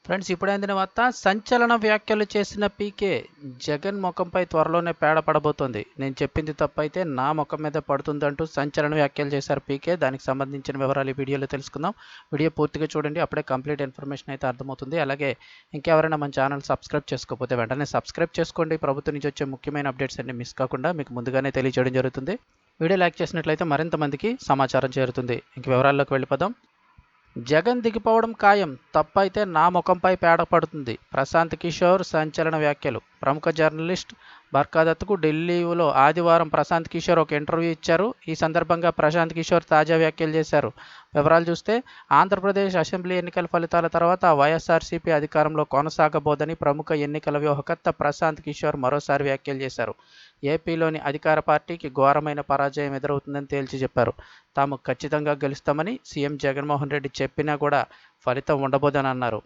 Friends ఇప్పుడే అందిన వార్త సంచలన వ్యాఖ్యలు చేసిన పీకే జగన్ ముఖంపై త్వరలోనే పేడ పడబోతోంది. నేను చెప్పింది తప్పైతే నా ముఖం మీద పడుతుందంటూ సంచలన వ్యాఖ్యలు చేశారు పీకే. దానికి సంబంధించిన వివరాలు ఈ వీడియోలో తెలుసుకుందాం. వీడియో పూర్తిగా చూడండి, అప్పుడే కంప్లీట్ ఇన్ఫర్మేషన్ అయితే అర్థమవుతుంది. అలాగే ఇంకెవరైనా మన ఛానల్ సబ్స్క్రైబ్ చేసుకోకపోతే వెంటనే సబ్స్క్రైబ్ చేసుకోండి. ప్రభుత్వం నుంచి వచ్చే ముఖ్యమైన అప్డేట్స్ అన్ని మిస్ కాకుండా మీకు ముందుగానే తెలియజేయడం జరుగుతుంది. వీడియో లైక్ చేసినట్లయితే మరింత మందికి సమాచారం చేరుతుంది. ఇంక వివరాల్లోకి వెళ్ళిపోదాం. జగన్ దిగిపోవడం ఖాయం, తప్పైతే నా ముఖంపై పేడ పడుతుంది. ప్రశాంత్ కిషోర్ సంచలన వ్యాఖ్యలు. ప్రముఖ జర్నలిస్ట్ బర్కాదత్కు ఢిల్లీలో ఆదివారం ప్రశాంత్ కిషోర్ ఒక ఇంటర్వ్యూ ఇచ్చారు. ఈ సందర్భంగా ప్రశాంత్ కిషోర్ తాజా వ్యాఖ్యలు చేశారు. వివరాలు చూస్తే, ఆంధ్రప్రదేశ్ అసెంబ్లీ ఎన్నికల ఫలితాల తర్వాత వైఎస్ఆర్సీపీ అధికారంలో కొనసాగబోదని ప్రముఖ ఎన్నికల వ్యూహకర్త ప్రశాంత్ కిషోర్ మరోసారి వ్యాఖ్యలు చేశారు. ఏపీలోని అధికార పార్టీకి ఘోరమైన పరాజయం ఎదురవుతుందని తేల్చి చెప్పారు. తాము ఖచ్చితంగా గెలుస్తామని సీఎం జగన్మోహన్ రెడ్డి చెప్పినా కూడా ఫలితం ఉండబోదని అన్నారు.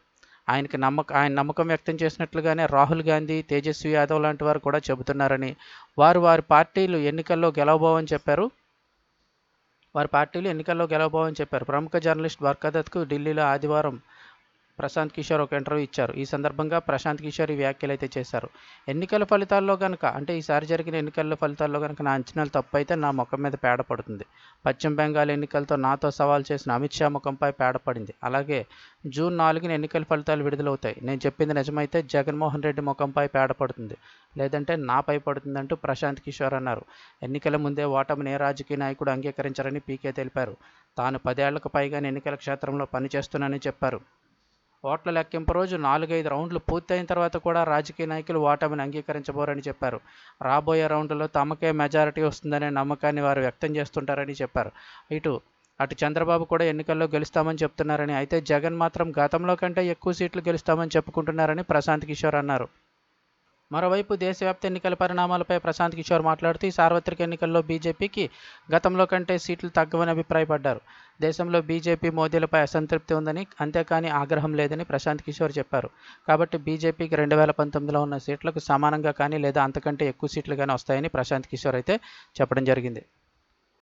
ఆయన నమ్మకం వ్యక్తం చేసినట్లుగానే రాహుల్ గాంధీ, తేజస్వి యాదవ్ లాంటి వారు కూడా చెబుతున్నారని, వారి పార్టీలు ఎన్నికల్లో గెలవబోవని చెప్పారు. ప్రముఖ జర్నలిస్ట్ బర్కాదత్కు ఢిల్లీలో ఆదివారం ప్రశాంత్ కిషోర్ ఒక ఇంటర్వ్యూ ఇచ్చారు. ఈ సందర్భంగా ప్రశాంత్ కిషోర్ ఈ వ్యాఖ్యలు అయితే చేశారు. ఈసారి జరిగిన ఎన్నికల ఫలితాల్లో కనుక నా అంచనాలు తప్పైతే నా ముఖం మీద పేడ పడుతుంది. పశ్చిమ బెంగాల్ ఎన్నికలతో నాతో సవాల్ చేసిన అమిత్ షా ముఖంపై పేడ పడింది. అలాగే జూన్ 4న ఎన్నికల ఫలితాలు విడుదలవుతాయి. నేను చెప్పింది నిజమైతే జగన్మోహన్ రెడ్డి ముఖంపై పేడ పడుతుంది, లేదంటే నాపై పడుతుందంటూ ప్రశాంత్ కిషోర్ అన్నారు. ఎన్నికల ముందే ఓటమిని ఏ రాజకీయ నాయకుడు అంగీకరించారని పీకే తెలిపారు. తాను 10 ఏళ్లకు పైగా ఎన్నికల క్షేత్రంలో పనిచేస్తున్నానని చెప్పారు. ఓట్ల లెక్కింపు రోజు 4-5 రౌండ్లు పూర్తయిన తర్వాత కూడా రాజకీయ నాయకులు ఓటమిని అంగీకరించబోరని చెప్పారు. రాబోయే రౌండ్లలో తమకే మెజారిటీ వస్తుందనే నమ్మకాన్ని వారు వ్యక్తం చేస్తుంటారని చెప్పారు. అటు చంద్రబాబు కూడా ఎన్నికల్లో గెలుస్తామని చెప్తున్నారని, అయితే జగన్ మాత్రం గతంలో కంటే ఎక్కువ సీట్లు గెలుస్తామని చెప్పుకుంటున్నారని ప్రశాంత్ కిషోర్ అన్నారు. మరోవైపు దేశవ్యాప్త ఎన్నికల పరిణామాలపై ప్రశాంత్ కిషోర్ మాట్లాడుతూ, ఈ సార్వత్రిక ఎన్నికల్లో బీజేపీకి గతంలో కంటే సీట్లు తగ్గవని అభిప్రాయపడ్డారు. దేశంలో బీజేపీ మోదీలపై అసంతృప్తి ఉందని, అంతేకాని ఆగ్రహం లేదని ప్రశాంత్ కిషోర్ చెప్పారు. కాబట్టి బీజేపీకి 2019లో ఉన్న సీట్లకు సమానంగా కానీ లేదా అంతకంటే ఎక్కువ సీట్లు కానీ వస్తాయని ప్రశాంత్ కిషోర్ అయితే చెప్పడం జరిగింది.